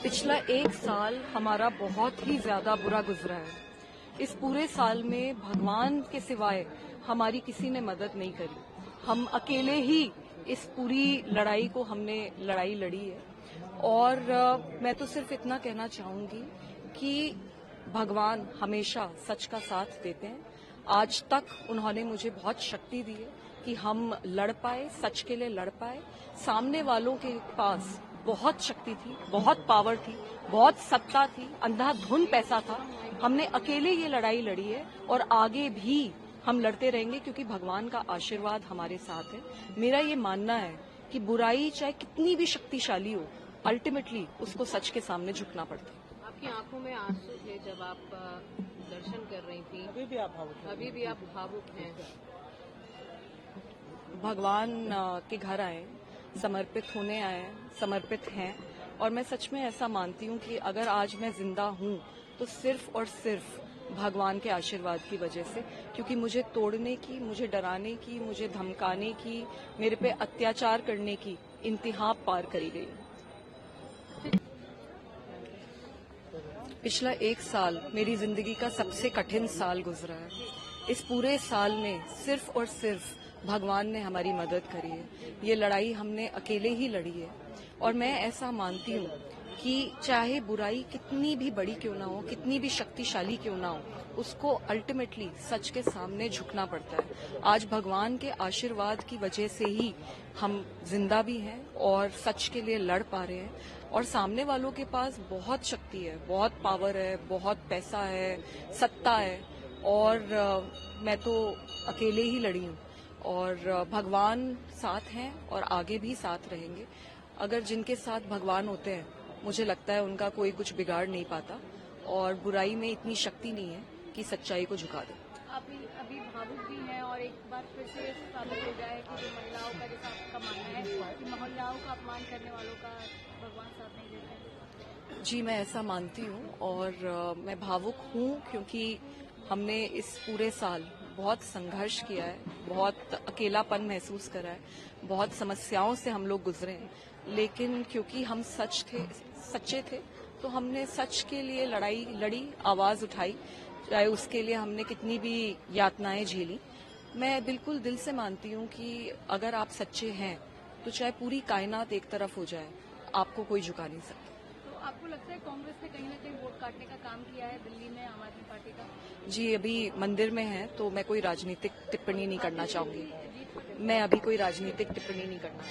पिछला एक साल हमारा बहुत ही ज्यादा बुरा गुजरा है। इस पूरे साल में भगवान के सिवाय हमारी किसी ने मदद नहीं करी। हम अकेले ही इस पूरी लड़ाई को हमने लड़ाई लड़ी है। और मैं तो सिर्फ इतना कहना चाहूंगी कि भगवान हमेशा सच का साथ देते हैं। आज तक उन्होंने मुझे बहुत शक्ति दी है कि हम लड़ पाए, सच के लिए लड़ पाए। सामने वालों के पास बहुत शक्ति थी, बहुत पावर थी, बहुत सत्ता थी, अंधाधुन पैसा था। हमने अकेले ये लड़ाई लड़ी है और आगे भी हम लड़ते रहेंगे क्योंकि भगवान का आशीर्वाद हमारे साथ है। मेरा ये मानना है कि बुराई चाहे कितनी भी शक्तिशाली हो, अल्टीमेटली उसको सच के सामने झुकना पड़ता है। आपकी आंखों में आंसू थे जब आप दर्शन कर रही थी। अभी भी आप भावुक हैं। भगवान के घर आए, समर्पित होने आए, समर्पित हैं। और मैं सच में ऐसा मानती हूँ कि अगर आज मैं जिंदा हूँ तो सिर्फ और सिर्फ भगवान के आशीर्वाद की वजह से, क्योंकि मुझे तोड़ने की, मुझे डराने की, मुझे धमकाने की, मेरे पे अत्याचार करने की इंतहा पार करी गई। पिछला एक साल मेरी जिंदगी का सबसे कठिन साल गुजरा है। इस पूरे साल में सिर्फ और सिर्फ भगवान ने हमारी मदद करी है। ये लड़ाई हमने अकेले ही लड़ी है। और मैं ऐसा मानती हूँ कि चाहे बुराई कितनी भी बड़ी क्यों ना हो, कितनी भी शक्तिशाली क्यों ना हो, उसको अल्टीमेटली सच के सामने झुकना पड़ता है। आज भगवान के आशीर्वाद की वजह से ही हम जिंदा भी हैं और सच के लिए लड़ पा रहे हैं। और सामने वालों के पास बहुत शक्ति है, बहुत पावर है, बहुत पैसा है, सत्ता है। और मैं तो अकेले ही लड़ी हूँ और भगवान साथ हैं और आगे भी साथ रहेंगे। अगर जिनके साथ भगवान होते हैं, मुझे लगता है उनका कोई कुछ बिगाड़ नहीं पाता और बुराई में इतनी शक्ति नहीं है कि सच्चाई को झुका दे। आप अभी भावुक भी हैं और एक बार फिर से साबित हो जाए कि जो महिलाओं का, जैसा आपका मानना है कि महिलाओं का अपमान करने वालों का भगवान साथ नहीं देते। जी, मैं ऐसा मानती हूँ और मैं भावुक हूँ क्योंकि हमने इस पूरे साल बहुत संघर्ष किया है, बहुत अकेलापन महसूस करा है, बहुत समस्याओं से हम लोग गुजरे हैं। लेकिन क्योंकि हम सच्चे थे तो हमने सच के लिए लड़ाई लड़ी, आवाज उठाई, चाहे उसके लिए हमने कितनी भी यातनाएं झेली। मैं बिल्कुल दिल से मानती हूँ कि अगर आप सच्चे हैं तो चाहे पूरी कायनात एक तरफ हो जाए, आपको कोई झुका नहीं सकता। तो आपको लगता है कांग्रेस ने कहीं ना कहीं वोट काटने का काम किया है दिल्ली में आम आदमी पार्टी का? जी, अभी मंदिर में है तो मैं कोई राजनीतिक टिप्पणी नहीं करना चाहूंगी। मैं अभी कोई राजनीतिक टिप्पणी नहीं करना